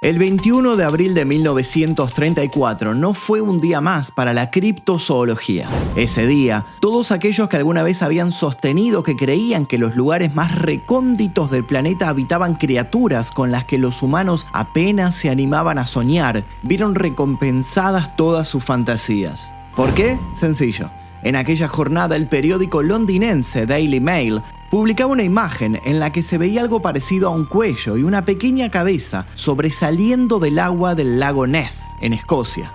El 21 de abril de 1934 no fue un día más para la criptozoología. Ese día, todos aquellos que alguna vez habían sostenido que creían que los lugares más recónditos del planeta habitaban criaturas con las que los humanos apenas se animaban a soñar, vieron recompensadas todas sus fantasías. ¿Por qué? Sencillo. En aquella jornada, el periódico londinense Daily Mail publicaba una imagen en la que se veía algo parecido a un cuello y una pequeña cabeza sobresaliendo del agua del lago Ness, en Escocia.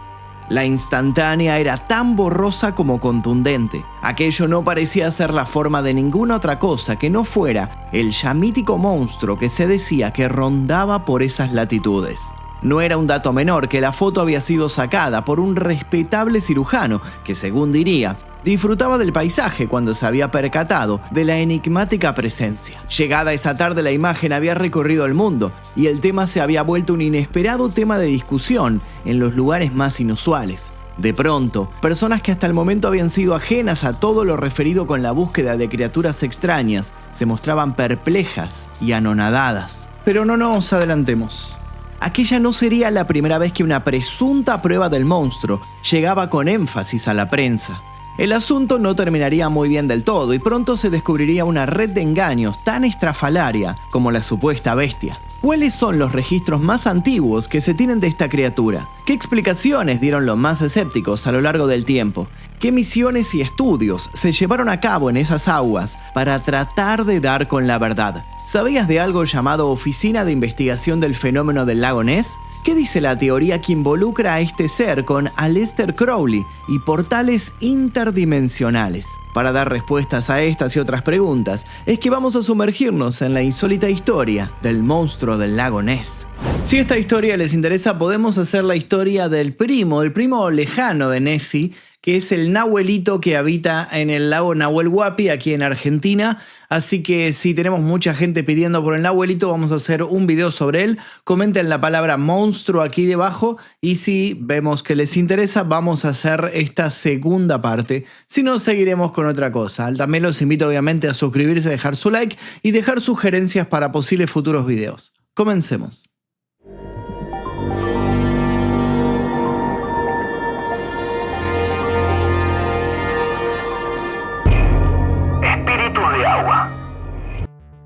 La instantánea era tan borrosa como contundente. Aquello no parecía ser la forma de ninguna otra cosa que no fuera el ya mítico monstruo que se decía que rondaba por esas latitudes. No era un dato menor que la foto había sido sacada por un respetable cirujano que, según diría, disfrutaba del paisaje cuando se había percatado de la enigmática presencia. Llegada esa tarde, la imagen había recorrido el mundo y el tema se había vuelto un inesperado tema de discusión en los lugares más inusuales. De pronto, personas que hasta el momento habían sido ajenas a todo lo referido con la búsqueda de criaturas extrañas se mostraban perplejas y anonadadas. Pero no nos adelantemos. Aquella no sería la primera vez que una presunta prueba del monstruo llegaba con énfasis a la prensa. El asunto no terminaría muy bien del todo y pronto se descubriría una red de engaños tan estrafalaria como la supuesta bestia. ¿Cuáles son los registros más antiguos que se tienen de esta criatura? ¿Qué explicaciones dieron los más escépticos a lo largo del tiempo? ¿Qué misiones y estudios se llevaron a cabo en esas aguas para tratar de dar con la verdad? ¿Sabías de algo llamado Oficina de Investigación del Fenómeno del Lago Ness? ¿Qué dice la teoría que involucra a este ser con Aleister Crowley y portales interdimensionales? Para dar respuestas a estas y otras preguntas, es que vamos a sumergirnos en la insólita historia del monstruo del lago Ness. Si esta historia les interesa, podemos hacer la historia del primo lejano de Nessie, que es el nahuelito que habita en el lago Nahuel Huapi, aquí en Argentina. Así que si tenemos mucha gente pidiendo por el nahuelito, vamos a hacer un video sobre él. Comenten la palabra monstruo aquí debajo y si vemos que les interesa, vamos a hacer esta segunda parte. Si no, seguiremos con otra cosa. También los invito obviamente a suscribirse, dejar su like y dejar sugerencias para posibles futuros videos. Comencemos.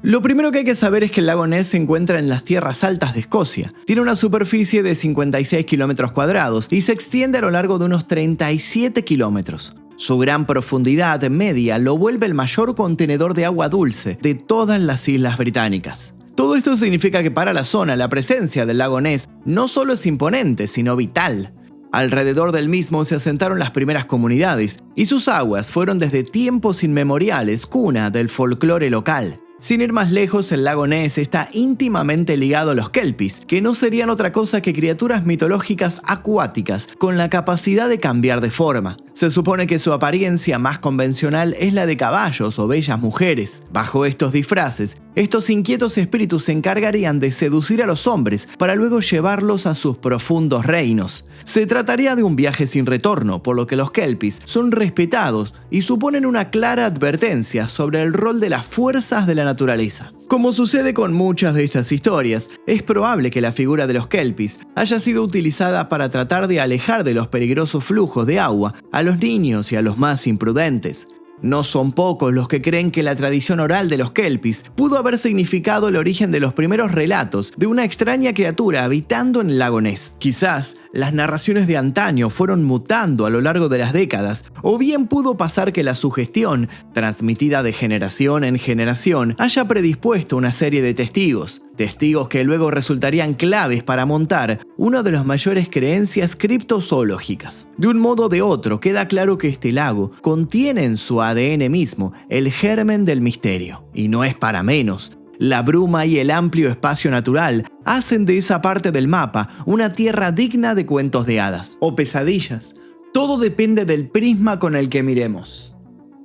Lo primero que hay que saber es que el lago Ness se encuentra en las tierras altas de Escocia. Tiene una superficie de 56 kilómetros cuadrados y se extiende a lo largo de unos 37 kilómetros. Su gran profundidad media lo vuelve el mayor contenedor de agua dulce de todas las islas británicas. Todo esto significa que para la zona la presencia del lago Ness no solo es imponente, sino vital. Alrededor del mismo se asentaron las primeras comunidades y sus aguas fueron desde tiempos inmemoriales cuna del folclore local. Sin ir más lejos, el lago Ness está íntimamente ligado a los kelpies, que no serían otra cosa que criaturas mitológicas acuáticas con la capacidad de cambiar de forma. Se supone que su apariencia más convencional es la de caballos o bellas mujeres. Bajo estos disfraces, estos inquietos espíritus se encargarían de seducir a los hombres para luego llevarlos a sus profundos reinos. Se trataría de un viaje sin retorno, por lo que los kelpies son respetados y suponen una clara advertencia sobre el rol de las fuerzas de la naturaleza. Como sucede con muchas de estas historias, es probable que la figura de los kelpies haya sido utilizada para tratar de alejar de los peligrosos flujos de agua a los niños y a los más imprudentes. No son pocos los que creen que la tradición oral de los kelpies pudo haber significado el origen de los primeros relatos de una extraña criatura habitando en el lago Ness. Quizás las narraciones de antaño fueron mutando a lo largo de las décadas, o bien pudo pasar que la sugestión, transmitida de generación en generación, haya predispuesto una serie de testigos que luego resultarían claves para montar una de las mayores creencias criptozoológicas. De un modo o de otro, queda claro que este lago contiene en su ADN mismo el germen del misterio. Y no es para menos. La bruma y el amplio espacio natural hacen de esa parte del mapa una tierra digna de cuentos de hadas o pesadillas. Todo depende del prisma con el que miremos.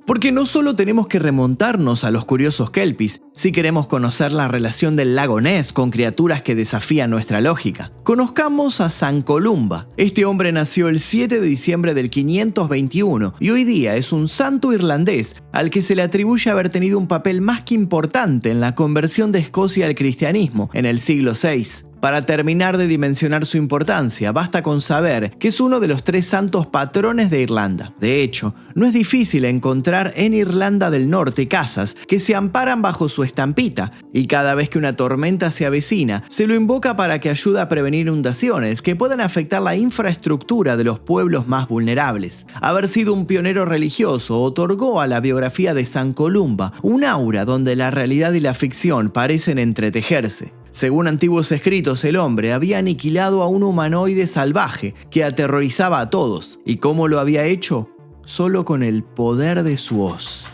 Porque no solo tenemos que remontarnos a los curiosos kelpies si queremos conocer la relación del lago Ness con criaturas que desafían nuestra lógica. Conozcamos a San Columba. Este hombre nació el 7 de diciembre del 521 y hoy día es un santo irlandés al que se le atribuye haber tenido un papel más que importante en la conversión de Escocia al cristianismo en el siglo VI. Para terminar de dimensionar su importancia, basta con saber que es uno de los 3 santos patrones de Irlanda. De hecho, no es difícil encontrar en Irlanda del Norte casas que se amparan bajo su estampita, y cada vez que una tormenta se avecina, se lo invoca para que ayude a prevenir inundaciones que puedan afectar la infraestructura de los pueblos más vulnerables. Haber sido un pionero religioso otorgó a la biografía de San Columba un aura donde la realidad y la ficción parecen entretejerse. Según antiguos escritos, el hombre había aniquilado a un humanoide salvaje que aterrorizaba a todos. ¿Y cómo lo había hecho? Solo con el poder de su hoz.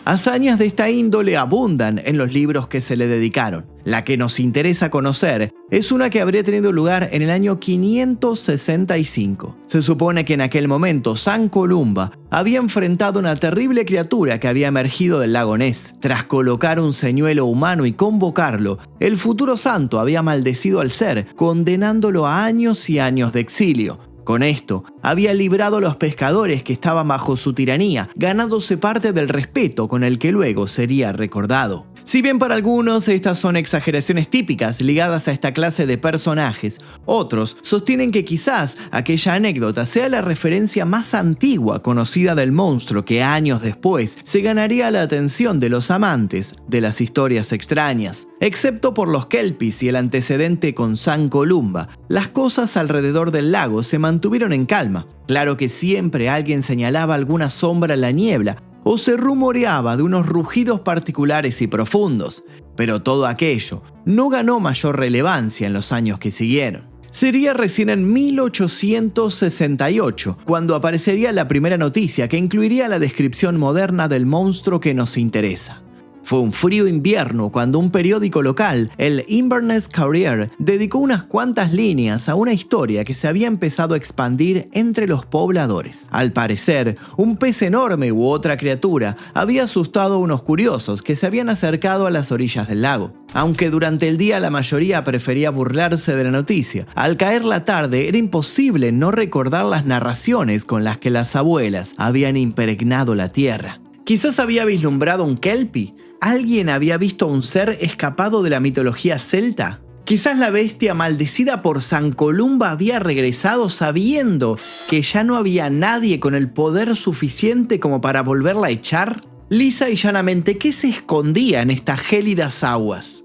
Hazañas de esta índole abundan en los libros que se le dedicaron. La que nos interesa conocer es una que habría tenido lugar en el año 565. Se supone que en aquel momento San Columba había enfrentado una terrible criatura que había emergido del lago Ness. Tras colocar un señuelo humano y convocarlo, el futuro santo había maldecido al ser, condenándolo a años y años de exilio. Con esto, había librado a los pescadores que estaban bajo su tiranía, ganándose parte del respeto con el que luego sería recordado. Si bien para algunos estas son exageraciones típicas ligadas a esta clase de personajes, otros sostienen que quizás aquella anécdota sea la referencia más antigua conocida del monstruo que años después se ganaría la atención de los amantes de las historias extrañas. Excepto por los kelpies y el antecedente con San Columba, las cosas alrededor del lago se mantuvieron en calma. Claro que siempre alguien señalaba alguna sombra en la niebla, o se rumoreaba de unos rugidos particulares y profundos, pero todo aquello no ganó mayor relevancia en los años que siguieron. Sería recién en 1868 cuando aparecería la primera noticia que incluiría la descripción moderna del monstruo que nos interesa. Fue un frío invierno cuando un periódico local, el Inverness Courier, dedicó unas cuantas líneas a una historia que se había empezado a expandir entre los pobladores. Al parecer, un pez enorme u otra criatura había asustado a unos curiosos que se habían acercado a las orillas del lago. Aunque durante el día la mayoría prefería burlarse de la noticia, al caer la tarde era imposible no recordar las narraciones con las que las abuelas habían impregnado la tierra. Quizás había vislumbrado un kelpie. ¿Alguien había visto a un ser escapado de la mitología celta? Quizás la bestia maldecida por San Columba había regresado sabiendo que ya no había nadie con el poder suficiente como para volverla a echar. Lisa y llanamente, ¿qué se escondía en estas gélidas aguas?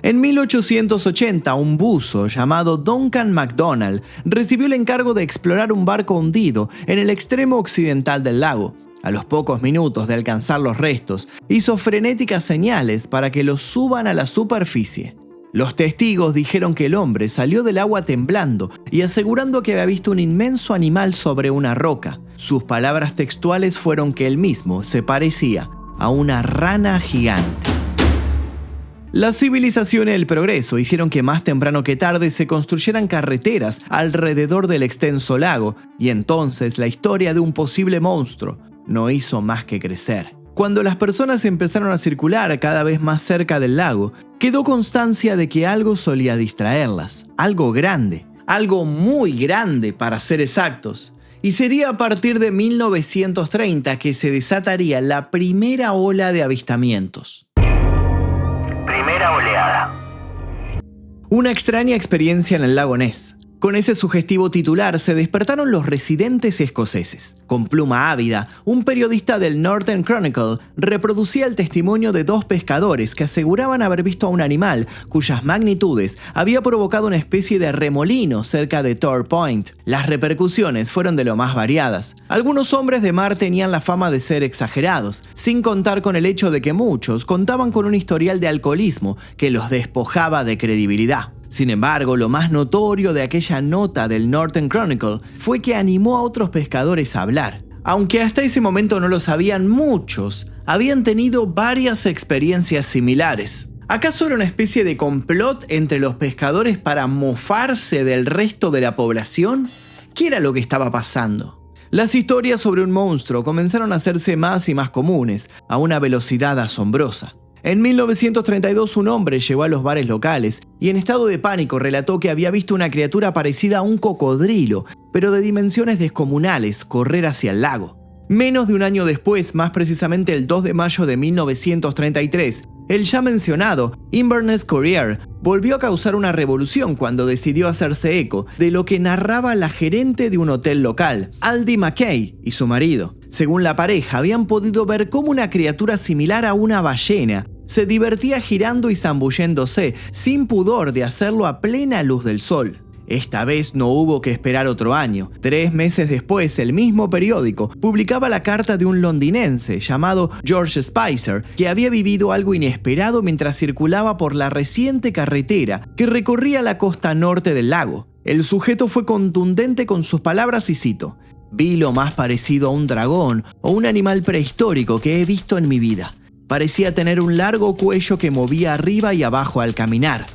En 1880, un buzo llamado Duncan MacDonald recibió el encargo de explorar un barco hundido en el extremo occidental del lago. A los pocos minutos de alcanzar los restos, hizo frenéticas señales para que los suban a la superficie. Los testigos dijeron que el hombre salió del agua temblando y asegurando que había visto un inmenso animal sobre una roca. Sus palabras textuales fueron que él mismo se parecía a una rana gigante. La civilización y el progreso hicieron que más temprano que tarde se construyeran carreteras alrededor del extenso lago, y entonces la historia de un posible monstruo no hizo más que crecer. Cuando las personas empezaron a circular cada vez más cerca del lago, quedó constancia de que algo solía distraerlas, algo grande, algo muy grande para ser exactos. Y sería a partir de 1930 que se desataría la primera ola de avistamientos. Primera oleada. Una extraña experiencia en el lago Ness. Con ese sugestivo titular se despertaron los residentes escoceses. Con pluma ávida, un periodista del Northern Chronicle reproducía el testimonio de 2 pescadores que aseguraban haber visto a un animal cuyas magnitudes había provocado una especie de remolino cerca de Tor Point. Las repercusiones fueron de lo más variadas. Algunos hombres de mar tenían la fama de ser exagerados, sin contar con el hecho de que muchos contaban con un historial de alcoholismo que los despojaba de credibilidad. Sin embargo, lo más notorio de aquella nota del Northern Chronicle fue que animó a otros pescadores a hablar. Aunque hasta ese momento no lo sabían, muchos habían tenido varias experiencias similares. ¿Acaso era una especie de complot entre los pescadores para mofarse del resto de la población? ¿Qué era lo que estaba pasando? Las historias sobre un monstruo comenzaron a hacerse más y más comunes, a una velocidad asombrosa. En 1932 un hombre llegó a los bares locales y en estado de pánico relató que había visto una criatura parecida a un cocodrilo, pero de dimensiones descomunales, correr hacia el lago. Menos de un año después, más precisamente el 2 de mayo de 1933, el ya mencionado Inverness Courier volvió a causar una revolución cuando decidió hacerse eco de lo que narraba la gerente de un hotel local, Aldi McKay, y su marido. Según la pareja, habían podido ver cómo una criatura similar a una ballena se divertía girando y zambulléndose, sin pudor de hacerlo a plena luz del sol. Esta vez no hubo que esperar otro año. 3 meses después, el mismo periódico publicaba la carta de un londinense llamado George Spicer, que había vivido algo inesperado mientras circulaba por la reciente carretera que recorría la costa norte del lago. El sujeto fue contundente con sus palabras y cito: «Vi lo más parecido a un dragón o un animal prehistórico que he visto en mi vida. Parecía tener un largo cuello que movía arriba y abajo al caminar».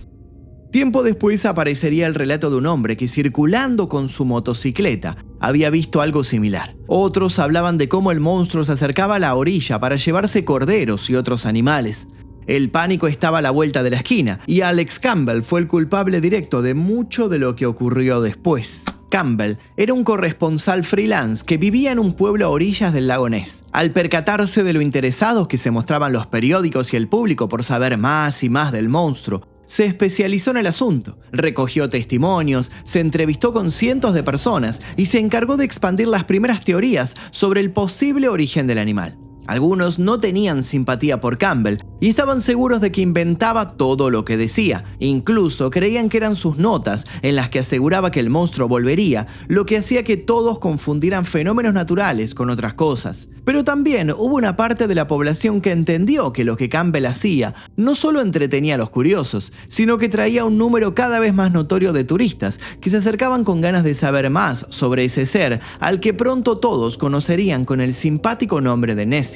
Tiempo después aparecería el relato de un hombre que, circulando con su motocicleta, había visto algo similar. Otros hablaban de cómo el monstruo se acercaba a la orilla para llevarse corderos y otros animales. El pánico estaba a la vuelta de la esquina y Alex Campbell fue el culpable directo de mucho de lo que ocurrió después. Campbell era un corresponsal freelance que vivía en un pueblo a orillas del lago Ness. Al percatarse de lo interesados que se mostraban los periódicos y el público por saber más y más del monstruo, se especializó en el asunto, recogió testimonios, se entrevistó con cientos de personas y se encargó de expandir las primeras teorías sobre el posible origen del animal. Algunos no tenían simpatía por Campbell y estaban seguros de que inventaba todo lo que decía. Incluso creían que eran sus notas en las que aseguraba que el monstruo volvería, lo que hacía que todos confundieran fenómenos naturales con otras cosas. Pero también hubo una parte de la población que entendió que lo que Campbell hacía no solo entretenía a los curiosos, sino que traía un número cada vez más notorio de turistas que se acercaban con ganas de saber más sobre ese ser al que pronto todos conocerían con el simpático nombre de Nessie.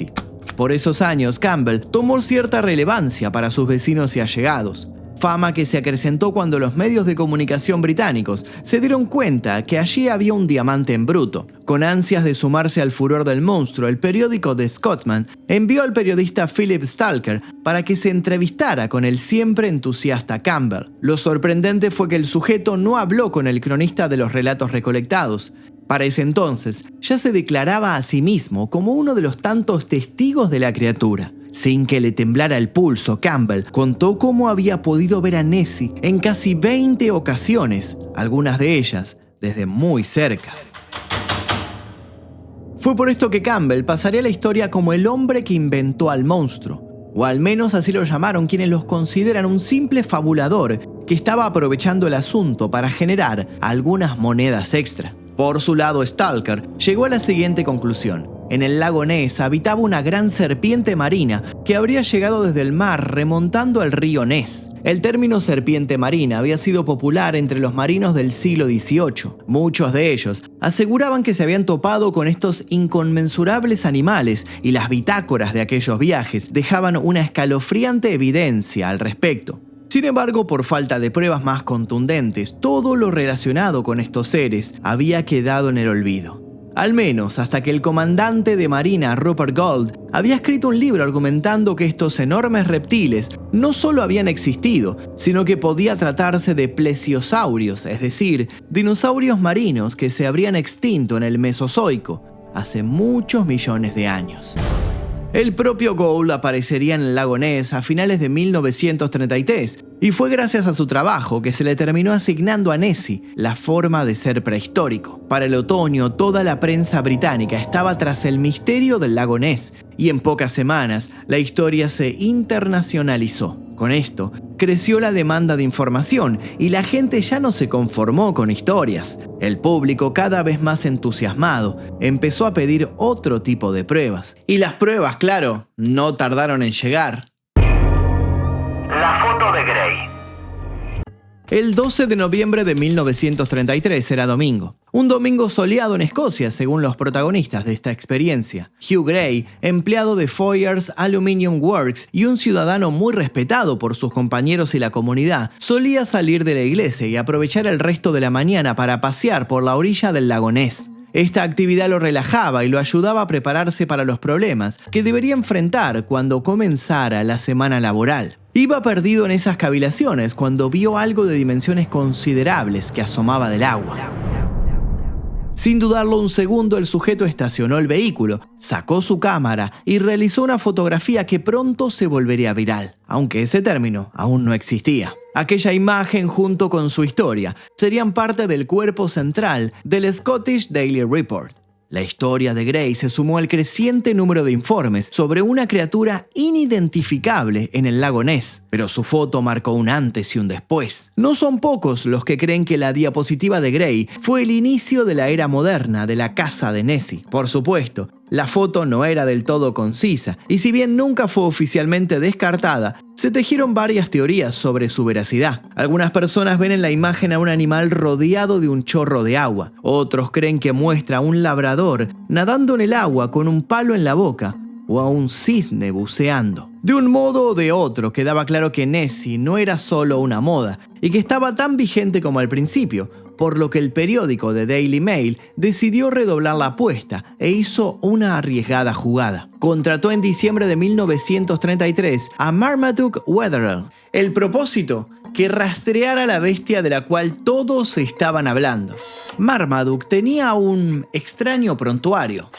Por esos años, Campbell tomó cierta relevancia para sus vecinos y allegados. Fama que se acrecentó cuando los medios de comunicación británicos se dieron cuenta que allí había un diamante en bruto. Con ansias de sumarse al furor del monstruo, el periódico The Scotsman envió al periodista Philip Stalker para que se entrevistara con el siempre entusiasta Campbell. Lo sorprendente fue que el sujeto no habló con el cronista de los relatos recolectados. Para ese entonces, ya se declaraba a sí mismo como uno de los tantos testigos de la criatura. Sin que le temblara el pulso, Campbell contó cómo había podido ver a Nessie en casi 20 ocasiones, algunas de ellas desde muy cerca. Fue por esto que Campbell pasaría a la historia como el hombre que inventó al monstruo, o al menos así lo llamaron quienes los consideran un simple fabulador que estaba aprovechando el asunto para generar algunas monedas extra. Por su lado, Stalker llegó a la siguiente conclusión. En el lago Ness habitaba una gran serpiente marina que habría llegado desde el mar remontando al río Ness. El término serpiente marina había sido popular entre los marinos del siglo XVIII. Muchos de ellos aseguraban que se habían topado con estos inconmensurables animales y las bitácoras de aquellos viajes dejaban una escalofriante evidencia al respecto. Sin embargo, por falta de pruebas más contundentes, todo lo relacionado con estos seres había quedado en el olvido. Al menos hasta que el comandante de marina Rupert Gould había escrito un libro argumentando que estos enormes reptiles no solo habían existido, sino que podía tratarse de plesiosaurios, es decir, dinosaurios marinos que se habrían extinto en el Mesozoico hace muchos millones de años. El propio Gould aparecería en el lago Ness a finales de 1933 y fue gracias a su trabajo que se le terminó asignando a Nessie la forma de ser prehistórico. Para el otoño, toda la prensa británica estaba tras el misterio del lago Ness y en pocas semanas la historia se internacionalizó. Con esto, creció la demanda de información y la gente ya no se conformó con historias. El público, cada vez más entusiasmado, empezó a pedir otro tipo de pruebas. Y las pruebas, claro, no tardaron en llegar. La foto de Gray. El 12 de noviembre de 1933 era domingo. Un domingo soleado en Escocia, según los protagonistas de esta experiencia. Hugh Gray, empleado de Foyers Aluminium Works y un ciudadano muy respetado por sus compañeros y la comunidad, solía salir de la iglesia y aprovechar el resto de la mañana para pasear por la orilla del lago Ness. Esta actividad lo relajaba y lo ayudaba a prepararse para los problemas que debería enfrentar cuando comenzara la semana laboral. Iba perdido en esas cavilaciones cuando vio algo de dimensiones considerables que asomaba del agua. Sin dudarlo un segundo, el sujeto estacionó el vehículo, sacó su cámara y realizó una fotografía que pronto se volvería viral, aunque ese término aún no existía. Aquella imagen junto con su historia serían parte del cuerpo central del Scottish Daily Report. La historia de Gray se sumó al creciente número de informes sobre una criatura inidentificable en el lago Ness, pero su foto marcó un antes y un después. No son pocos los que creen que la diapositiva de Gray fue el inicio de la era moderna de la caza de Nessie. Por supuesto, la foto no era del todo concisa, y si bien nunca fue oficialmente descartada, se tejieron varias teorías sobre su veracidad. Algunas personas ven en la imagen a un animal rodeado de un chorro de agua. Otros creen que muestra a un labrador nadando en el agua con un palo en la boca, o a un cisne buceando. De un modo o de otro, quedaba claro que Nessie no era solo una moda, y que estaba tan vigente como al principio, por lo que el periódico The Daily Mail decidió redoblar la apuesta e hizo una arriesgada jugada. Contrató en diciembre de 1933 a Marmaduke Wetherell. El propósito, que rastreara la bestia de la cual todos estaban hablando. Marmaduke tenía un extraño prontuario.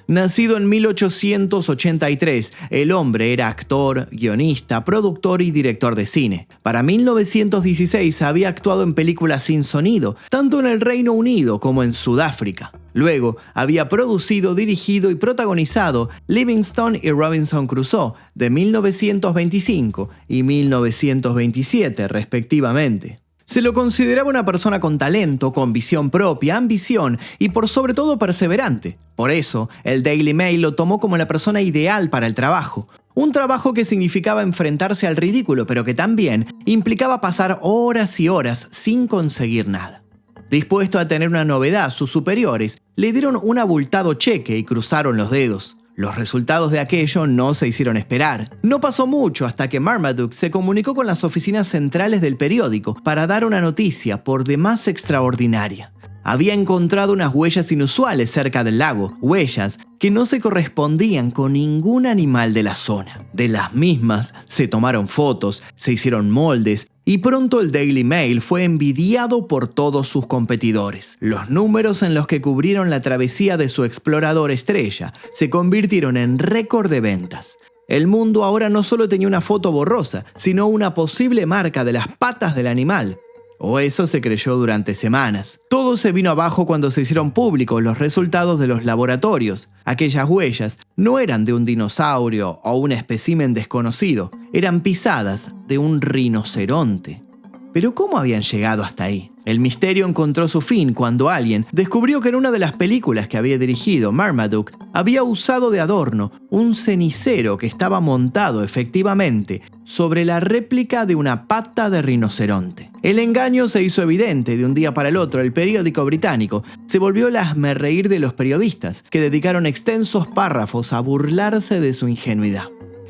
Nacido en 1883, el hombre era actor, guionista, productor y director de cine. Para 1916 había actuado en películas sin sonido, tanto en el Reino Unido como en Sudáfrica. Luego había producido, dirigido y protagonizado Livingstone y Robinson Crusoe de 1925 y 1927 respectivamente. Se lo consideraba una persona con talento, con visión propia, ambición y por sobre todo perseverante. Por eso, el Daily Mail lo tomó como la persona ideal para el trabajo. Un trabajo que significaba enfrentarse al ridículo, pero que también implicaba pasar horas y horas sin conseguir nada. Dispuesto a tener una novedad, sus superiores le dieron un abultado cheque y cruzaron los dedos. Los resultados de aquello no se hicieron esperar. No pasó mucho hasta que Marmaduke se comunicó con las oficinas centrales del periódico para dar una noticia por demás extraordinaria. Había encontrado unas huellas inusuales cerca del lago, huellas que no se correspondían con ningún animal de la zona. De las mismas se tomaron fotos, se hicieron moldes y pronto el Daily Mail fue envidiado por todos sus competidores. Los números en los que cubrieron la travesía de su explorador estrella se convirtieron en récord de ventas. El mundo ahora no solo tenía una foto borrosa, sino una posible marca de las patas del animal. O eso se creyó durante semanas. Todo se vino abajo cuando se hicieron públicos los resultados de los laboratorios. Aquellas huellas no eran de un dinosaurio o un espécimen desconocido, eran pisadas de un rinoceronte. Pero ¿cómo habían llegado hasta ahí? El misterio encontró su fin cuando alguien descubrió que en una de las películas que había dirigido, Marmaduke había usado de adorno un cenicero que estaba montado efectivamente sobre la réplica de una pata de rinoceronte. El engaño se hizo evidente. De un día para el otro, el periódico británico se volvió el hazmerreír de los periodistas, que dedicaron extensos párrafos a burlarse de su ingenuidad.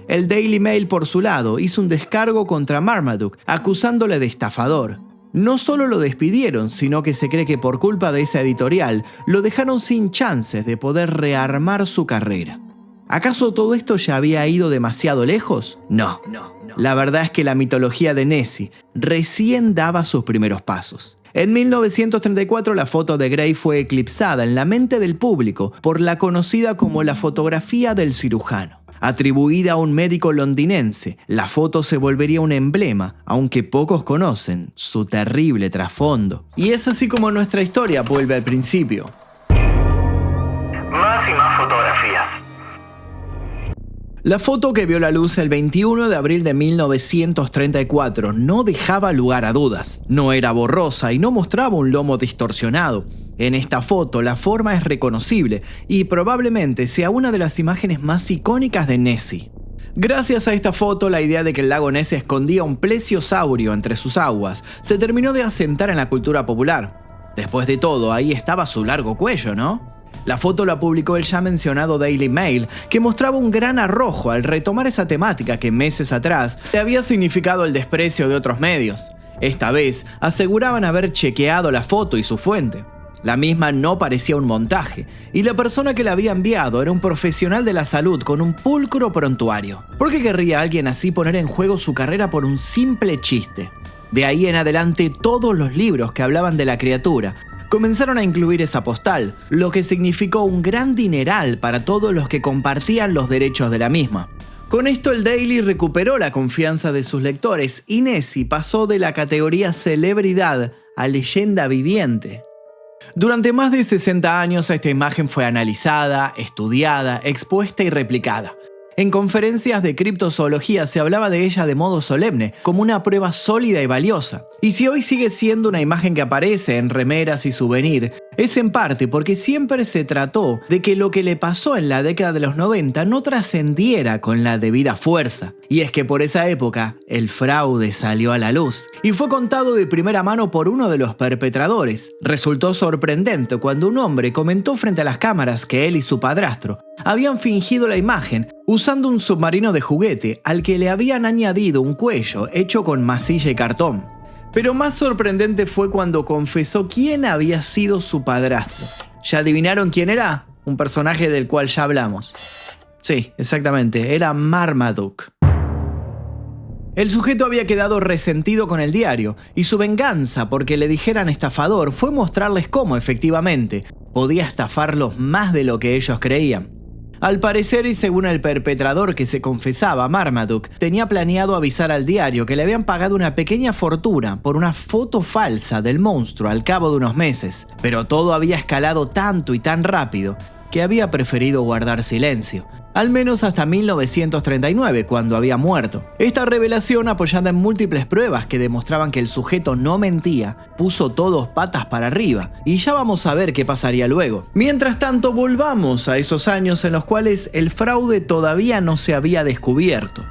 El Daily Mail, por su lado, hizo un descargo contra Marmaduke, acusándole de estafador. No solo lo despidieron, sino que se cree que por culpa de esa editorial, lo dejaron sin chances de poder rearmar su carrera. ¿Acaso todo esto ya había ido demasiado lejos? No. La verdad es que la mitología de Nessie recién daba sus primeros pasos. En 1934 la foto de Gray fue eclipsada en la mente del público por la conocida como la fotografía del cirujano. Atribuida a un médico londinense, la foto se volvería un emblema, aunque pocos conocen su terrible trasfondo. Y es así como nuestra historia vuelve al principio. Más y más fotografías. La foto que vio la luz el 21 de abril de 1934 no dejaba lugar a dudas. No era borrosa y no mostraba un lomo distorsionado. En esta foto la forma es reconocible y probablemente sea una de las imágenes más icónicas de Nessie. Gracias a esta foto, la idea de que el lago Ness escondía un plesiosaurio entre sus aguas se terminó de asentar en la cultura popular. Después de todo, ahí estaba su largo cuello, ¿no? La foto la publicó el ya mencionado Daily Mail, que mostraba un gran arrojo al retomar esa temática que meses atrás le había significado el desprecio de otros medios. Esta vez aseguraban haber chequeado la foto y su fuente. La misma no parecía un montaje, y la persona que la había enviado era un profesional de la salud con un pulcro prontuario. ¿Por qué querría alguien así poner en juego su carrera por un simple chiste? De ahí en adelante todos los libros que hablaban de la criatura comenzaron a incluir esa postal, lo que significó un gran dineral para todos los que compartían los derechos de la misma. Con esto el Daily recuperó la confianza de sus lectores y Nessie pasó de la categoría celebridad a leyenda viviente. Durante más de 60 años esta imagen fue analizada, estudiada, expuesta y replicada. En conferencias de criptozoología se hablaba de ella de modo solemne, como una prueba sólida y valiosa. Y si hoy sigue siendo una imagen que aparece en remeras y souvenir, es en parte porque siempre se trató de que lo que le pasó en la década de los 90 no trascendiera con la debida fuerza. Y es que por esa época, el fraude salió a la luz y fue contado de primera mano por uno de los perpetradores. Resultó sorprendente cuando un hombre comentó frente a las cámaras que él y su padrastro habían fingido la imagen usando un submarino de juguete al que le habían añadido un cuello hecho con masilla y cartón. Pero más sorprendente fue cuando confesó quién había sido su padrastro. ¿Ya adivinaron quién era? Un personaje del cual ya hablamos. Sí, exactamente, era Marmaduke. El sujeto había quedado resentido con el diario y su venganza porque le dijeran estafador fue mostrarles cómo efectivamente podía estafarlos más de lo que ellos creían. Al parecer, y según el perpetrador que se confesaba, Marmaduke tenía planeado avisar al diario que le habían pagado una pequeña fortuna por una foto falsa del monstruo al cabo de unos meses, pero todo había escalado tanto y tan rápido que había preferido guardar silencio, al menos hasta 1939, cuando había muerto. Esta revelación, apoyada en múltiples pruebas que demostraban que el sujeto no mentía, puso todos patas para arriba, y ya vamos a ver qué pasaría luego. Mientras tanto, volvamos a esos años en los cuales el fraude todavía no se había descubierto.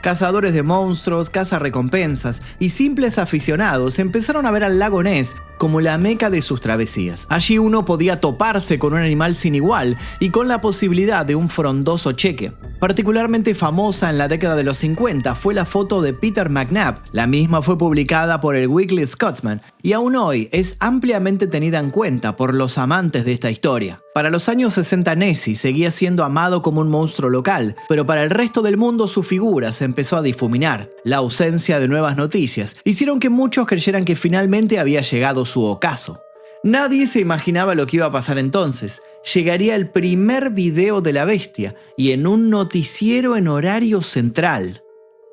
Cazadores de monstruos, cazarrecompensas y simples aficionados empezaron a ver al lago Ness como la meca de sus travesías. Allí uno podía toparse con un animal sin igual y con la posibilidad de un frondoso cheque. Particularmente famosa en la década de los 50 fue la foto de Peter McNab. La misma fue publicada por el Weekly Scotsman y aún hoy es ampliamente tenida en cuenta por los amantes de esta historia. Para los años 60 Nessie seguía siendo amado como un monstruo local, pero para el resto del mundo su figura se empezó a difuminar. La ausencia de nuevas noticias hicieron que muchos creyeran que finalmente había llegado su ocaso. Nadie se imaginaba lo que iba a pasar entonces. Llegaría el primer video de la bestia y en un noticiero en horario central.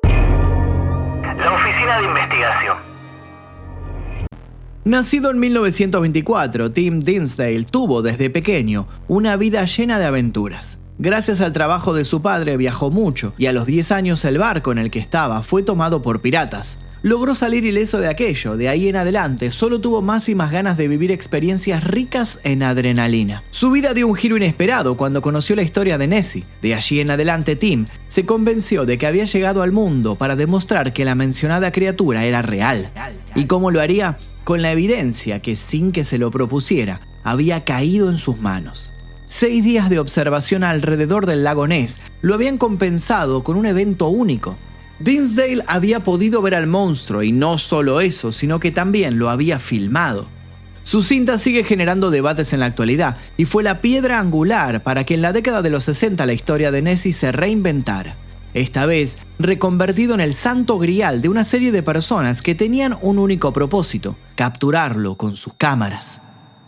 La Oficina de Investigación. Nacido en 1924, Tim Dinsdale tuvo desde pequeño una vida llena de aventuras. Gracias al trabajo de su padre viajó mucho y a los 10 años el barco en el que estaba fue tomado por piratas. Logró salir ileso de aquello, de ahí en adelante solo tuvo más y más ganas de vivir experiencias ricas en adrenalina. Su vida dio un giro inesperado cuando conoció la historia de Nessie. De allí en adelante Tim se convenció de que había llegado al mundo para demostrar que la mencionada criatura era real. ¿Y cómo lo haría? Con la evidencia que sin que se lo propusiera, había caído en sus manos. 6 días de observación alrededor del lago Ness lo habían compensado con un evento único. Dinsdale había podido ver al monstruo y no solo eso, sino que también lo había filmado. Su cinta sigue generando debates en la actualidad y fue la piedra angular para que en la década de los 60 la historia de Nessie se reinventara. Esta vez reconvertido en el santo grial de una serie de personas que tenían un único propósito: capturarlo con sus cámaras.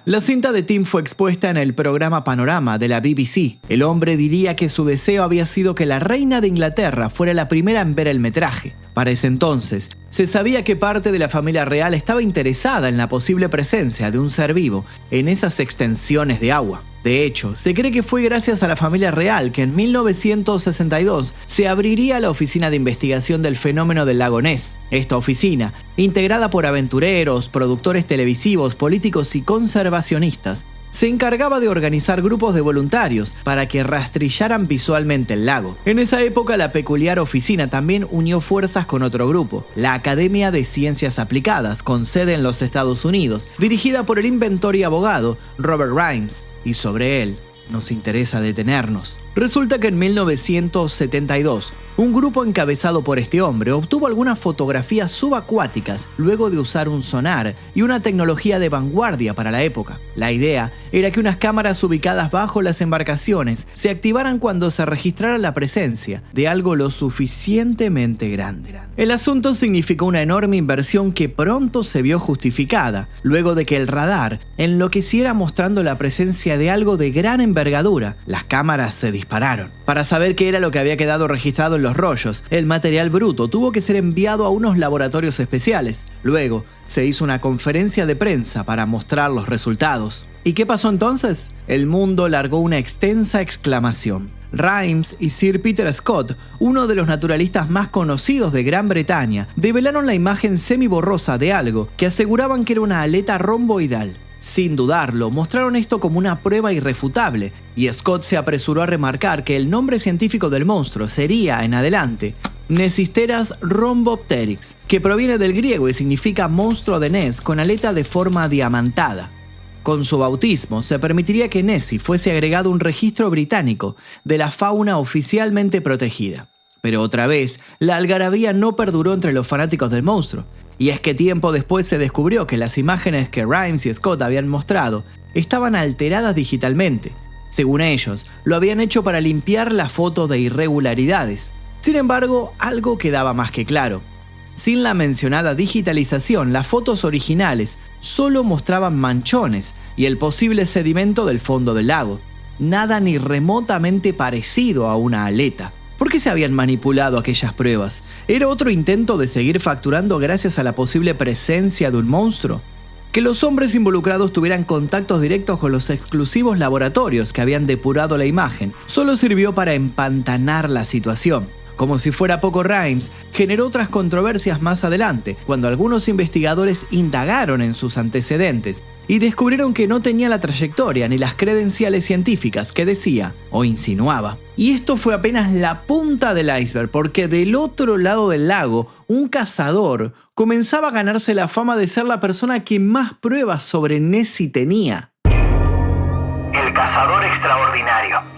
La cinta de Tim fue expuesta en el programa Panorama de la BBC. El hombre diría que su deseo había sido que la reina de Inglaterra fuera la primera en ver el metraje. Para ese entonces, se sabía que parte de la familia real estaba interesada en la posible presencia de un ser vivo en esas extensiones de agua. De hecho, se cree que fue gracias a la familia real que en 1962 se abriría la Oficina de Investigación del Fenómeno del Lago Ness. Esta oficina, integrada por aventureros, productores televisivos, políticos y conservacionistas, se encargaba de organizar grupos de voluntarios para que rastrillaran visualmente el lago. En esa época, la peculiar oficina también unió fuerzas con otro grupo, la Academia de Ciencias Aplicadas, con sede en los Estados Unidos, dirigida por el inventor y abogado Robert Rhymes, y sobre él nos interesa detenernos. Resulta que en 1972, un grupo encabezado por este hombre obtuvo algunas fotografías subacuáticas luego de usar un sonar y una tecnología de vanguardia para la época. La idea era que unas cámaras ubicadas bajo las embarcaciones se activaran cuando se registrara la presencia de algo lo suficientemente grande. El asunto significó una enorme inversión que pronto se vio justificada, luego de que el radar enloqueciera mostrando la presencia de algo de gran envergadura. Las cámaras se dispararon. Para saber qué era lo que había quedado registrado en los rollos, el material bruto tuvo que ser enviado a unos laboratorios especiales. Luego, se hizo una conferencia de prensa para mostrar los resultados. ¿Y qué pasó entonces? El mundo largó una extensa exclamación. Rhimes y Sir Peter Scott, uno de los naturalistas más conocidos de Gran Bretaña, develaron la imagen semiborrosa de algo que aseguraban que era una aleta romboidal. Sin dudarlo, mostraron esto como una prueba irrefutable, y Scott se apresuró a remarcar que el nombre científico del monstruo sería, en adelante, Nesisteras rhombopteryx, que proviene del griego y significa monstruo de Ness con aleta de forma diamantada. Con su bautismo se permitiría que Nessie fuese agregado a un registro británico de la fauna oficialmente protegida. Pero otra vez, la algarabía no perduró entre los fanáticos del monstruo. Y es que tiempo después se descubrió que las imágenes que Rhimes y Scott habían mostrado estaban alteradas digitalmente. Según ellos, lo habían hecho para limpiar la foto de irregularidades. Sin embargo, algo quedaba más que claro. Sin la mencionada digitalización, las fotos originales solo mostraban manchones y el posible sedimento del fondo del lago. Nada ni remotamente parecido a una aleta. ¿Por qué se habían manipulado aquellas pruebas? ¿Era otro intento de seguir facturando gracias a la posible presencia de un monstruo? Que los hombres involucrados tuvieran contactos directos con los exclusivos laboratorios que habían depurado la imagen solo sirvió para empantanar la situación. Como si fuera poco, Rhimes generó otras controversias más adelante, cuando algunos investigadores indagaron en sus antecedentes y descubrieron que no tenía la trayectoria ni las credenciales científicas que decía o insinuaba. Y esto fue apenas la punta del iceberg, porque del otro lado del lago, un cazador comenzaba a ganarse la fama de ser la persona que más pruebas sobre Nessie tenía. El cazador extraordinario.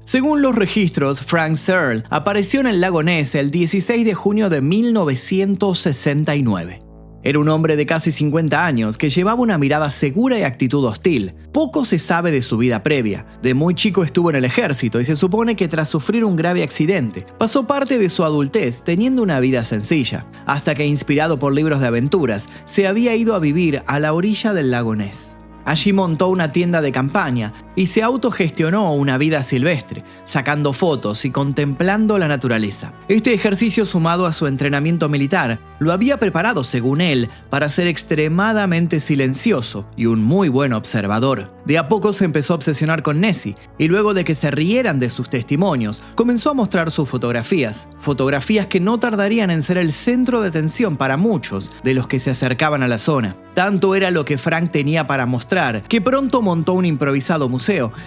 Según los registros, Frank Searle apareció en el lago Ness el 16 de junio de 1969. Era un hombre de casi 50 años que llevaba una mirada segura y actitud hostil. Poco se sabe de su vida previa. De muy chico estuvo en el ejército y se supone que tras sufrir un grave accidente, pasó parte de su adultez teniendo una vida sencilla, hasta que, inspirado por libros de aventuras, se había ido a vivir a la orilla del lago Ness. Allí montó una tienda de campaña y se autogestionó una vida silvestre, sacando fotos y contemplando la naturaleza. Este ejercicio, sumado a su entrenamiento militar, lo había preparado, según él, para ser extremadamente silencioso y un muy buen observador. De a poco se empezó a obsesionar con Nessie, y luego de que se rieran de sus testimonios, comenzó a mostrar sus fotografías. Fotografías que no tardarían en ser el centro de atención para muchos de los que se acercaban a la zona. Tanto era lo que Frank tenía para mostrar, que pronto montó un improvisado museo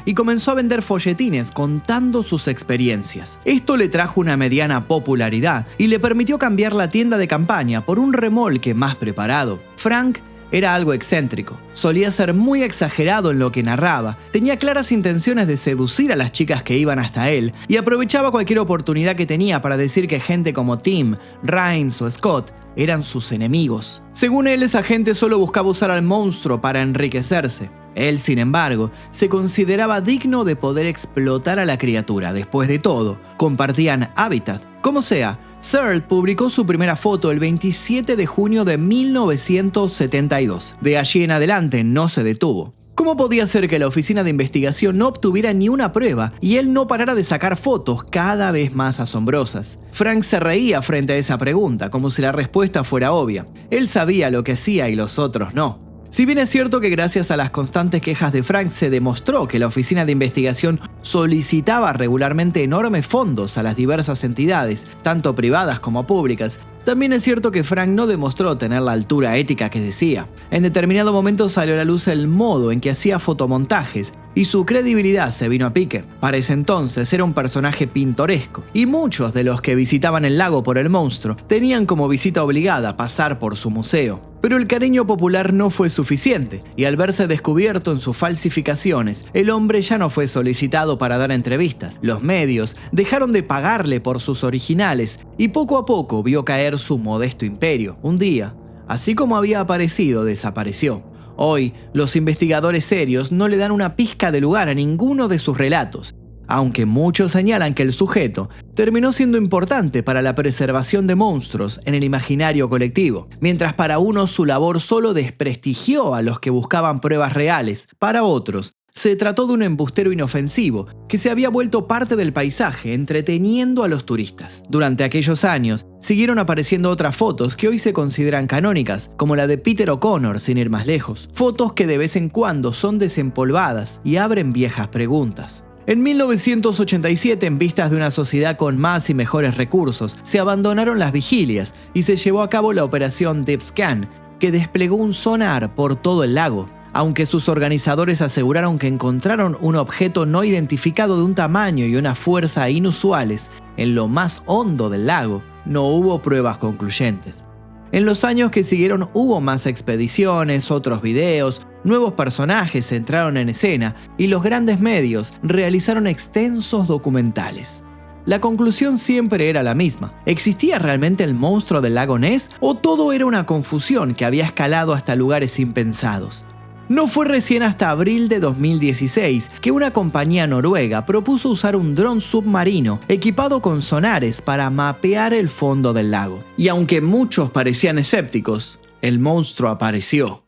y comenzó a vender folletines contando sus experiencias. Esto le trajo una mediana popularidad y le permitió cambiar la tienda de campaña por un remolque más preparado. Frank era algo excéntrico, solía ser muy exagerado en lo que narraba, tenía claras intenciones de seducir a las chicas que iban hasta él y aprovechaba cualquier oportunidad que tenía para decir que gente como Tim, Rhimes o Scott eran sus enemigos. Según él, esa gente solo buscaba usar al monstruo para enriquecerse. Él, sin embargo, se consideraba digno de poder explotar a la criatura. Después de todo, compartían hábitat. Como sea, Searle publicó su primera foto el 27 de junio de 1972. De allí en adelante no se detuvo. ¿Cómo podía ser que la oficina de investigación no obtuviera ni una prueba y él no parara de sacar fotos cada vez más asombrosas? Frank se reía frente a esa pregunta, como si la respuesta fuera obvia. Él sabía lo que hacía y los otros no. Si bien es cierto que gracias a las constantes quejas de Frank se demostró que la oficina de investigación solicitaba regularmente enormes fondos a las diversas entidades, tanto privadas como públicas, también es cierto que Frank no demostró tener la altura ética que decía. En determinado momento salió a la luz el modo en que hacía fotomontajes y su credibilidad se vino a pique. Para ese entonces era un personaje pintoresco y muchos de los que visitaban el lago por el monstruo tenían como visita obligada pasar por su museo. Pero el cariño popular no fue suficiente y al verse descubierto en sus falsificaciones, el hombre ya no fue solicitado para dar entrevistas. Los medios dejaron de pagarle por sus originales y poco a poco vio caer su modesto imperio. Un día, así como había aparecido, desapareció. Hoy, los investigadores serios no le dan una pizca de lugar a ninguno de sus relatos, aunque muchos señalan que el sujeto terminó siendo importante para la preservación de monstruos en el imaginario colectivo, mientras para unos su labor solo desprestigió a los que buscaban pruebas reales, para otros se trató de un embustero inofensivo que se había vuelto parte del paisaje entreteniendo a los turistas. Durante aquellos años siguieron apareciendo otras fotos que hoy se consideran canónicas, como la de Peter O'Connor sin ir más lejos, fotos que de vez en cuando son desempolvadas y abren viejas preguntas. En 1987, en vistas de una sociedad con más y mejores recursos, se abandonaron las vigilias y se llevó a cabo la operación Deep Scan, que desplegó un sonar por todo el lago. Aunque sus organizadores aseguraron que encontraron un objeto no identificado de un tamaño y una fuerza inusuales en lo más hondo del lago, no hubo pruebas concluyentes. En los años que siguieron hubo más expediciones, otros videos, nuevos personajes entraron en escena y los grandes medios realizaron extensos documentales. La conclusión siempre era la misma. ¿Existía realmente el monstruo del lago Ness o todo era una confusión que había escalado hasta lugares impensados? No fue recién hasta abril de 2016 que una compañía noruega propuso usar un dron submarino equipado con sonares para mapear el fondo del lago. Y aunque muchos parecían escépticos, el monstruo apareció.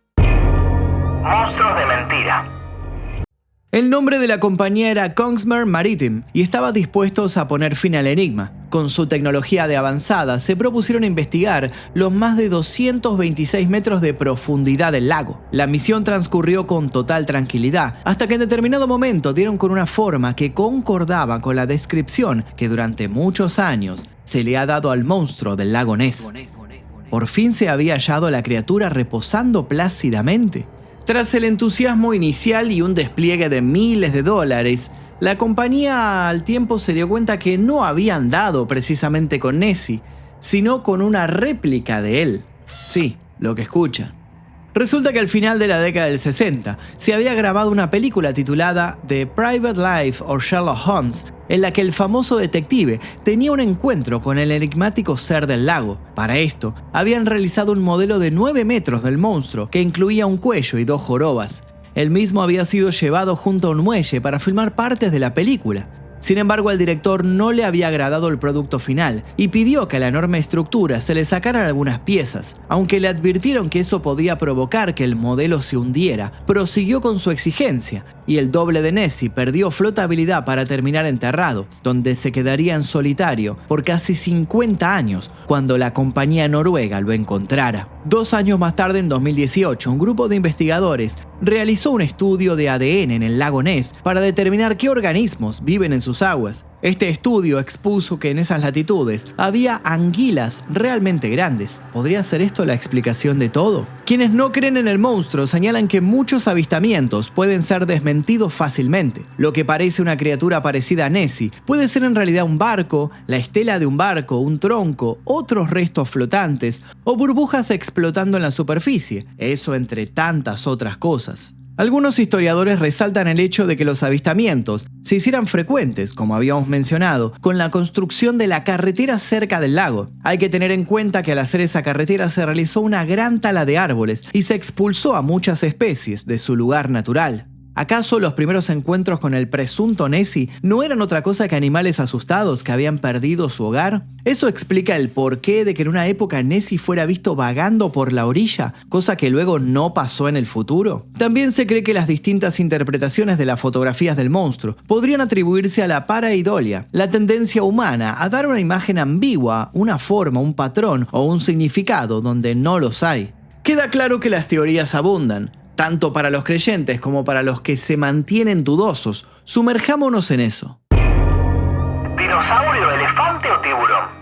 Monstruos de mentira. El nombre de la compañía era Kongsberg Maritime y estaba dispuestos a poner fin al enigma. Con su tecnología de avanzada se propusieron investigar los más de 226 metros de profundidad del lago. La misión transcurrió con total tranquilidad, hasta que en determinado momento dieron con una forma que concordaba con la descripción que durante muchos años se le ha dado al monstruo del lago Ness. Por fin se había hallado la criatura reposando plácidamente. Tras el entusiasmo inicial y un despliegue de miles de dólares, la compañía al tiempo se dio cuenta que no habían dado precisamente con Nessie, sino con una réplica de él. Sí, lo que escuchan. Resulta que al final de la década del 60 se había grabado una película titulada The Private Life of Sherlock Holmes, en la que el famoso detective tenía un encuentro con el enigmático ser del lago. Para esto, habían realizado un modelo de 9 metros del monstruo que incluía un cuello y 2 jorobas. El mismo había sido llevado junto a un muelle para filmar partes de la película. Sin embargo, al director no le había agradado el producto final y pidió que a la enorme estructura se le sacaran algunas piezas. Aunque le advirtieron que eso podía provocar que el modelo se hundiera, prosiguió con su exigencia y el doble de Nessie perdió flotabilidad para terminar enterrado, donde se quedaría en solitario por casi 50 años cuando la compañía noruega lo encontrara. 2 años más tarde, en 2018, un grupo de investigadores realizó un estudio de ADN en el lago Ness para determinar qué organismos viven en sus aguas. Este estudio expuso que en esas latitudes había anguilas realmente grandes. ¿Podría ser esto la explicación de todo? Quienes no creen en el monstruo señalan que muchos avistamientos pueden ser desmentidos fácilmente. Lo que parece una criatura parecida a Nessie puede ser en realidad un barco, la estela de un barco, un tronco, otros restos flotantes o burbujas explotando en la superficie. Eso entre tantas otras cosas. Algunos historiadores resaltan el hecho de que los avistamientos se hicieran frecuentes, como habíamos mencionado, con la construcción de la carretera cerca del lago. Hay que tener en cuenta que al hacer esa carretera se realizó una gran tala de árboles y se expulsó a muchas especies de su lugar natural. ¿Acaso los primeros encuentros con el presunto Nessie no eran otra cosa que animales asustados que habían perdido su hogar? Eso explica el porqué de que en una época Nessie fuera visto vagando por la orilla, cosa que luego no pasó en el futuro. También se cree que las distintas interpretaciones de las fotografías del monstruo podrían atribuirse a la pareidolia, la tendencia humana a dar una imagen ambigua, una forma, un patrón o un significado donde no los hay. Queda claro que las teorías abundan, tanto para los creyentes como para los que se mantienen dudosos. Sumerjámonos en eso. ¿Dinosaurio, elefante o tiburón?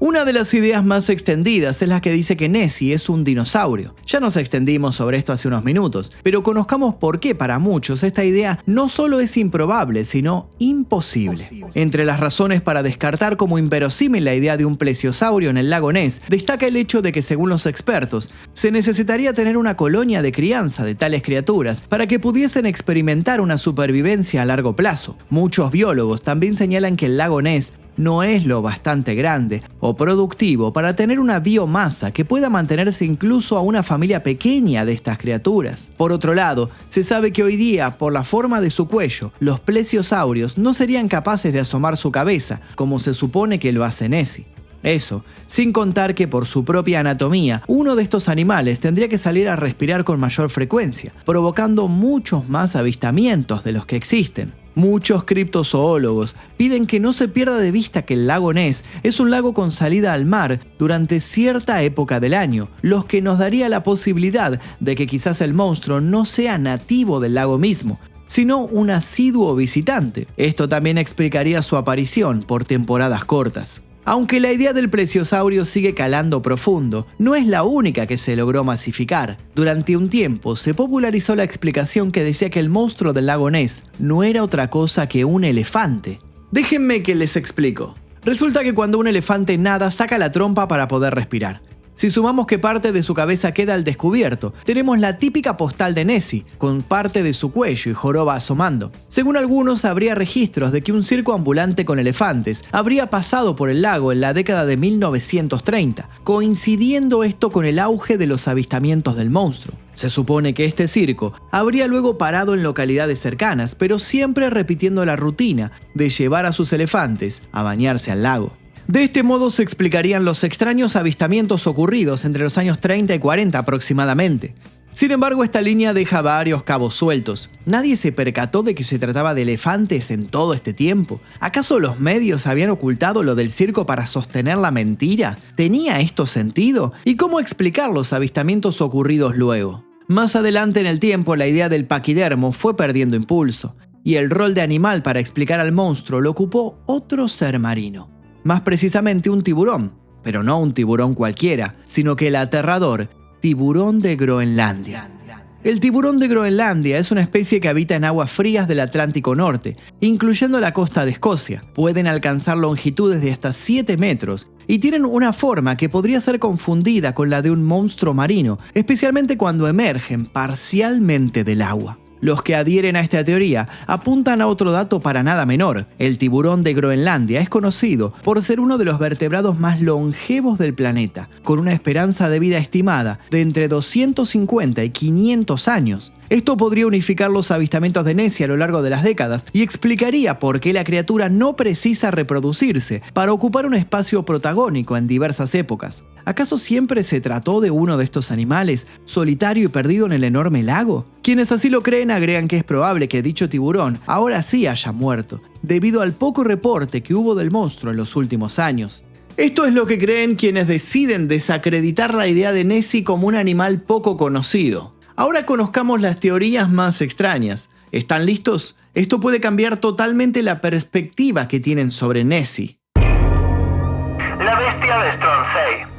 Una de las ideas más extendidas es la que dice que Nessie es un dinosaurio. Ya nos extendimos sobre esto hace unos minutos, pero conozcamos por qué para muchos esta idea no solo es improbable, sino imposible. Entre las razones para descartar como inverosímil la idea de un plesiosaurio en el lago Ness, destaca el hecho de que, según los expertos, se necesitaría tener una colonia de crianza de tales criaturas para que pudiesen experimentar una supervivencia a largo plazo. Muchos biólogos también señalan que el lago Ness no es lo bastante grande o productivo para tener una biomasa que pueda mantenerse incluso a una familia pequeña de estas criaturas. Por otro lado, se sabe que hoy día, por la forma de su cuello, los plesiosaurios no serían capaces de asomar su cabeza, como se supone que lo hace Nessie. Eso, sin contar que por su propia anatomía, uno de estos animales tendría que salir a respirar con mayor frecuencia, provocando muchos más avistamientos de los que existen. Muchos criptozoólogos piden que no se pierda de vista que el lago Ness es un lago con salida al mar durante cierta época del año, lo que nos daría la posibilidad de que quizás el monstruo no sea nativo del lago mismo, sino un asiduo visitante. Esto también explicaría su aparición por temporadas cortas. Aunque la idea del plesiosaurio sigue calando profundo, no es la única que se logró masificar. Durante un tiempo se popularizó la explicación que decía que el monstruo del lago Ness no era otra cosa que un elefante. Déjenme que les explico. Resulta que cuando un elefante nada, saca la trompa para poder respirar. Si sumamos que parte de su cabeza queda al descubierto, tenemos la típica postal de Nessie, con parte de su cuello y joroba asomando. Según algunos, habría registros de que un circo ambulante con elefantes habría pasado por el lago en la década de 1930, coincidiendo esto con el auge de los avistamientos del monstruo. Se supone que este circo habría luego parado en localidades cercanas, pero siempre repitiendo la rutina de llevar a sus elefantes a bañarse al lago. De este modo se explicarían los extraños avistamientos ocurridos entre los años 30 y 40 aproximadamente. Sin embargo, esta línea deja varios cabos sueltos. ¿Nadie se percató de que se trataba de elefantes en todo este tiempo? ¿Acaso los medios habían ocultado lo del circo para sostener la mentira? ¿Tenía esto sentido? ¿Y cómo explicar los avistamientos ocurridos luego? Más adelante en el tiempo, la idea del paquidermo fue perdiendo impulso, y el rol de animal para explicar al monstruo lo ocupó otro ser marino. Más precisamente un tiburón, pero no un tiburón cualquiera, sino que el aterrador tiburón de Groenlandia. El tiburón de Groenlandia es una especie que habita en aguas frías del Atlántico Norte, incluyendo la costa de Escocia. Pueden alcanzar longitudes de hasta 7 metros y tienen una forma que podría ser confundida con la de un monstruo marino, especialmente cuando emergen parcialmente del agua. Los que adhieren a esta teoría apuntan a otro dato para nada menor. El tiburón de Groenlandia es conocido por ser uno de los vertebrados más longevos del planeta, con una esperanza de vida estimada de entre 250 y 500 años. Esto podría unificar los avistamientos de Nessie a lo largo de las décadas y explicaría por qué la criatura no precisa reproducirse para ocupar un espacio protagónico en diversas épocas. ¿Acaso siempre se trató de uno de estos animales, solitario y perdido en el enorme lago? Quienes así lo creen agregan que es probable que dicho tiburón ahora sí haya muerto, debido al poco reporte que hubo del monstruo en los últimos años. Esto es lo que creen quienes deciden desacreditar la idea de Nessie como un animal poco conocido. Ahora conozcamos las teorías más extrañas. ¿Están listos? Esto puede cambiar totalmente la perspectiva que tienen sobre Nessie. La bestia de Stronsay.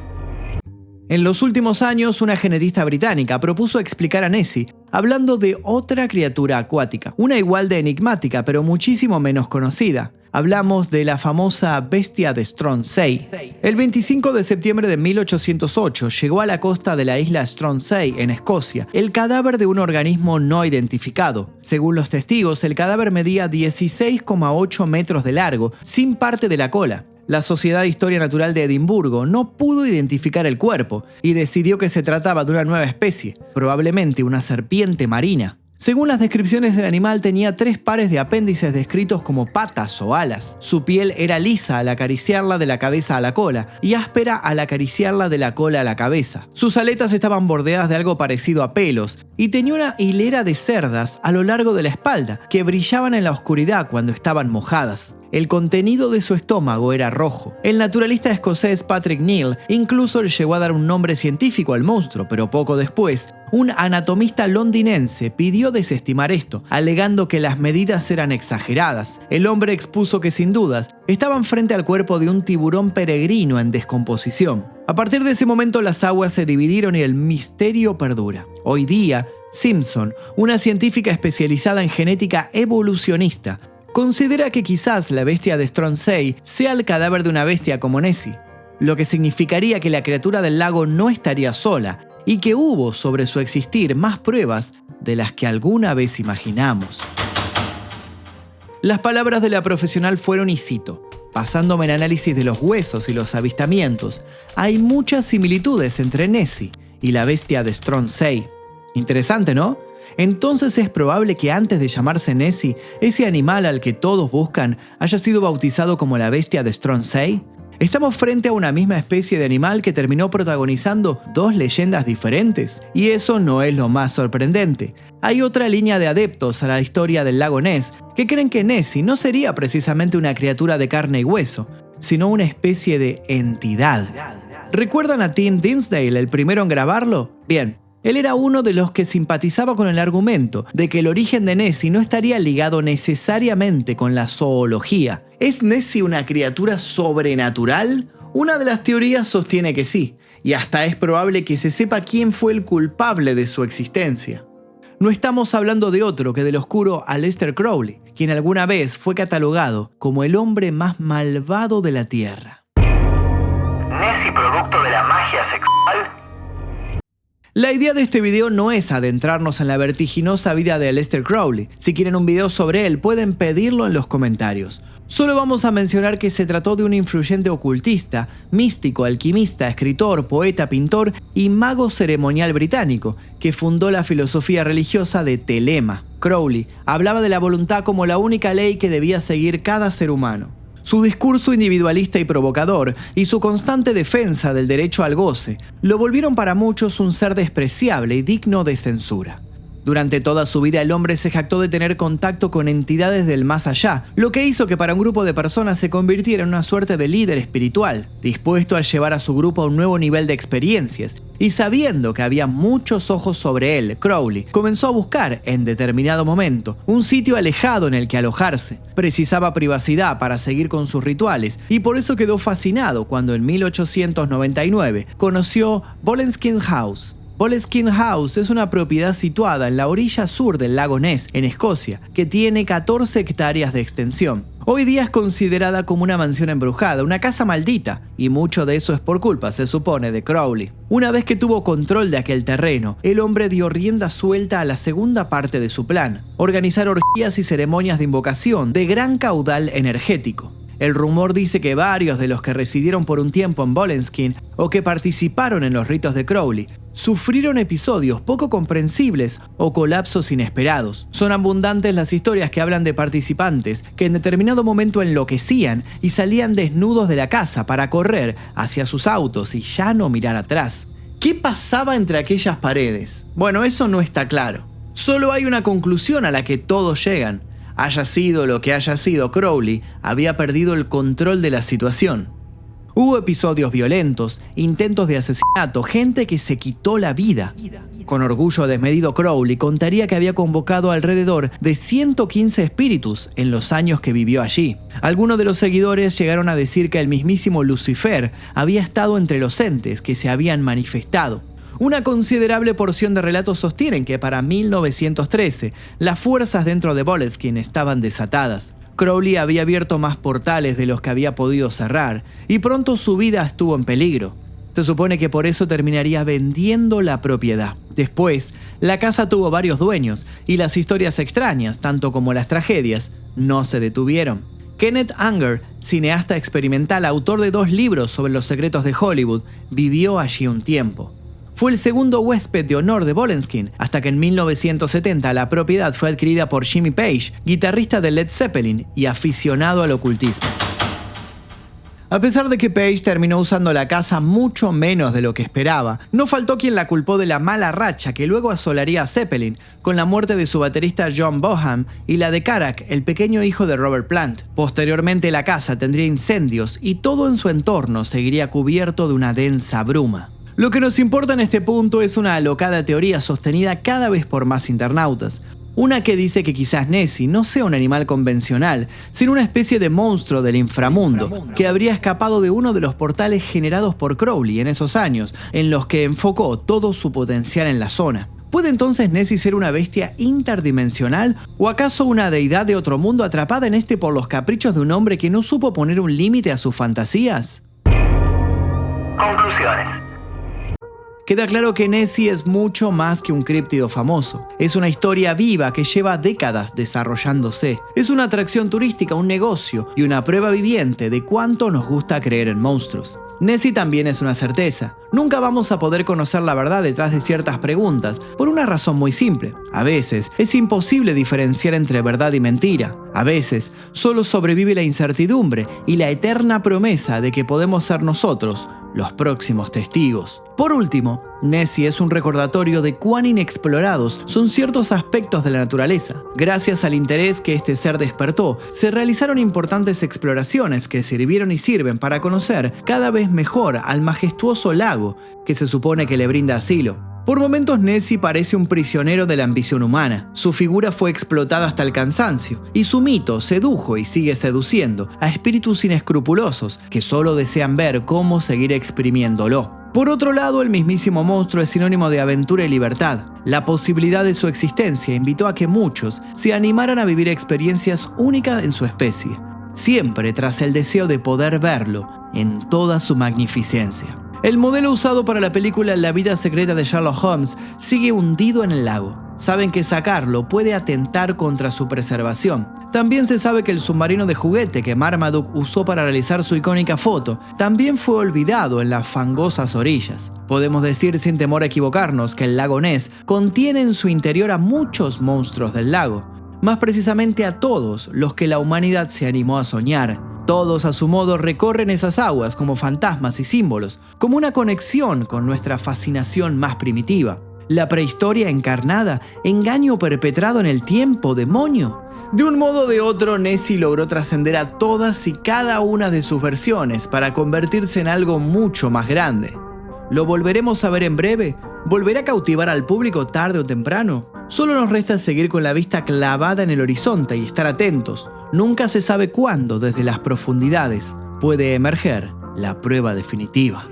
En los últimos años, una genetista británica propuso explicar a Nessie hablando de otra criatura acuática, una igual de enigmática pero muchísimo menos conocida. Hablamos de la famosa bestia de Stronsay. El 25 de septiembre de 1808 llegó a la costa de la isla Stronsay, en Escocia, el cadáver de un organismo no identificado. Según los testigos, el cadáver medía 16,8 metros de largo, sin parte de la cola. La Sociedad de Historia Natural de Edimburgo no pudo identificar el cuerpo y decidió que se trataba de una nueva especie, probablemente una serpiente marina. Según las descripciones, el animal tenía 3 pares de apéndices descritos como patas o alas. Su piel era lisa al acariciarla de la cabeza a la cola y áspera al acariciarla de la cola a la cabeza. Sus aletas estaban bordeadas de algo parecido a pelos y tenía una hilera de cerdas a lo largo de la espalda que brillaban en la oscuridad cuando estaban mojadas. El contenido de su estómago era rojo. El naturalista escocés Patrick Neal incluso le llegó a dar un nombre científico al monstruo, pero poco después, un anatomista londinense pidió desestimar esto, alegando que las medidas eran exageradas. El hombre expuso que sin dudas estaban frente al cuerpo de un tiburón peregrino en descomposición. A partir de ese momento las aguas se dividieron y el misterio perdura. Hoy día, Simpson, una científica especializada en genética evolucionista, considera que quizás la bestia de Stronsay sea el cadáver de una bestia como Nessie, lo que significaría que la criatura del lago no estaría sola y que hubo sobre su existir más pruebas de las que alguna vez imaginamos. Las palabras de la profesional fueron, y cito: Basándome en análisis de los huesos y los avistamientos, hay muchas similitudes entre Nessie y la bestia de Stronsay. Interesante, ¿no? Entonces es probable que antes de llamarse Nessie, ese animal al que todos buscan haya sido bautizado como la bestia de Stronsay. ¿Estamos frente a una misma especie de animal que terminó protagonizando dos leyendas diferentes? Y eso no es lo más sorprendente. Hay otra línea de adeptos a la historia del lago Ness que creen que Nessie no sería precisamente una criatura de carne y hueso, sino una especie de entidad. ¿Recuerdan a Tim Dinsdale, el primero en grabarlo? Bien, él era uno de los que simpatizaba con el argumento de que el origen de Nessie no estaría ligado necesariamente con la zoología. ¿Es Nessie una criatura sobrenatural? Una de las teorías sostiene que sí, y hasta es probable que se sepa quién fue el culpable de su existencia. No estamos hablando de otro que del oscuro Aleister Crowley, quien alguna vez fue catalogado como el hombre más malvado de la Tierra. ¿Nessie producto de la magia sexual? La idea de este video no es adentrarnos en la vertiginosa vida de Aleister Crowley. Si quieren un video sobre él, pueden pedirlo en los comentarios. Solo vamos a mencionar que se trató de un influyente ocultista, místico, alquimista, escritor, poeta, pintor y mago ceremonial británico, que fundó la filosofía religiosa de Telema. Crowley hablaba de la voluntad como la única ley que debía seguir cada ser humano. Su discurso individualista y provocador y su constante defensa del derecho al goce lo volvieron para muchos un ser despreciable y digno de censura. Durante toda su vida el hombre se jactó de tener contacto con entidades del más allá, lo que hizo que para un grupo de personas se convirtiera en una suerte de líder espiritual, dispuesto a llevar a su grupo a un nuevo nivel de experiencias. Y sabiendo que había muchos ojos sobre él, Crowley comenzó a buscar, en determinado momento, un sitio alejado en el que alojarse. Precisaba privacidad para seguir con sus rituales y por eso quedó fascinado cuando en 1899 conoció Boleskine House. Boleskine House es una propiedad situada en la orilla sur del lago Ness, en Escocia, que tiene 14 hectáreas de extensión. Hoy día es considerada como una mansión embrujada, una casa maldita, y mucho de eso es por culpa, se supone, de Crowley. Una vez que tuvo control de aquel terreno, el hombre dio rienda suelta a la segunda parte de su plan: organizar orgías y ceremonias de invocación de gran caudal energético. El rumor dice que varios de los que residieron por un tiempo en Boleskine o que participaron en los ritos de Crowley sufrieron episodios poco comprensibles o colapsos inesperados. Son abundantes las historias que hablan de participantes que en determinado momento enloquecían y salían desnudos de la casa para correr hacia sus autos y ya no mirar atrás. ¿Qué pasaba entre aquellas paredes? Bueno, eso no está claro. Solo hay una conclusión a la que todos llegan. Haya sido lo que haya sido, Crowley había perdido el control de la situación. Hubo episodios violentos, intentos de asesinato, gente que se quitó la vida. Con orgullo desmedido, Crowley contaría que había convocado alrededor de 115 espíritus en los años que vivió allí. Algunos de los seguidores llegaron a decir que el mismísimo Lucifer había estado entre los entes que se habían manifestado. Una considerable porción de relatos sostienen que para 1913 las fuerzas dentro de Boleskine estaban desatadas. Crowley había abierto más portales de los que había podido cerrar y pronto su vida estuvo en peligro. Se supone que por eso terminaría vendiendo la propiedad. Después, la casa tuvo varios dueños y las historias extrañas, tanto como las tragedias, no se detuvieron. Kenneth Anger, cineasta experimental, autor de 2 libros sobre los secretos de Hollywood, vivió allí un tiempo. Fue el segundo huésped de honor de Boleskine, hasta que en 1970 la propiedad fue adquirida por Jimmy Page, guitarrista de Led Zeppelin y aficionado al ocultismo. A pesar de que Page terminó usando la casa mucho menos de lo que esperaba, no faltó quien la culpó de la mala racha que luego asolaría a Zeppelin, con la muerte de su baterista John Bonham y la de Karak, el pequeño hijo de Robert Plant. Posteriormente la casa tendría incendios y todo en su entorno seguiría cubierto de una densa bruma. Lo que nos importa en este punto es una alocada teoría sostenida cada vez por más internautas. Una que dice que quizás Nessie no sea un animal convencional, sino una especie de monstruo del inframundo, que habría escapado de uno de los portales generados por Crowley en esos años, en los que enfocó todo su potencial en la zona. ¿Puede entonces Nessie ser una bestia interdimensional o acaso una deidad de otro mundo atrapada en este por los caprichos de un hombre que no supo poner un límite a sus fantasías? Conclusiones. Queda claro que Nessie es mucho más que un críptido famoso. Es una historia viva que lleva décadas desarrollándose. Es una atracción turística, un negocio y una prueba viviente de cuánto nos gusta creer en monstruos. Nessie también es una certeza. Nunca vamos a poder conocer la verdad detrás de ciertas preguntas, por una razón muy simple. A veces es imposible diferenciar entre verdad y mentira. A veces solo sobrevive la incertidumbre y la eterna promesa de que podemos ser nosotros los próximos testigos. Por último, Nessie es un recordatorio de cuán inexplorados son ciertos aspectos de la naturaleza. Gracias al interés que este ser despertó, se realizaron importantes exploraciones que sirvieron y sirven para conocer cada vez mejor al majestuoso lago que se supone que le brinda asilo. Por momentos Nessie parece un prisionero de la ambición humana. Su figura fue explotada hasta el cansancio y su mito sedujo y sigue seduciendo a espíritus inescrupulosos que solo desean ver cómo seguir exprimiéndolo. Por otro lado, el mismísimo monstruo es sinónimo de aventura y libertad. La posibilidad de su existencia invitó a que muchos se animaran a vivir experiencias únicas en su especie, siempre tras el deseo de poder verlo en toda su magnificencia. El modelo usado para la película La vida secreta de Sherlock Holmes sigue hundido en el lago. Saben que sacarlo puede atentar contra su preservación. También se sabe que el submarino de juguete que Marmaduke usó para realizar su icónica foto también fue olvidado en las fangosas orillas. Podemos decir sin temor a equivocarnos que el lago Ness contiene en su interior a muchos monstruos del lago, más precisamente a todos los que la humanidad se animó a soñar. Todos a su modo recorren esas aguas como fantasmas y símbolos, como una conexión con nuestra fascinación más primitiva. La prehistoria encarnada, engaño perpetrado en el tiempo, demonio. De un modo o de otro, Nessie logró trascender a todas y cada una de sus versiones para convertirse en algo mucho más grande. ¿Lo volveremos a ver en breve? ¿Volverá a cautivar al público tarde o temprano? Solo nos resta seguir con la vista clavada en el horizonte y estar atentos. Nunca se sabe cuándo, desde las profundidades, puede emerger la prueba definitiva.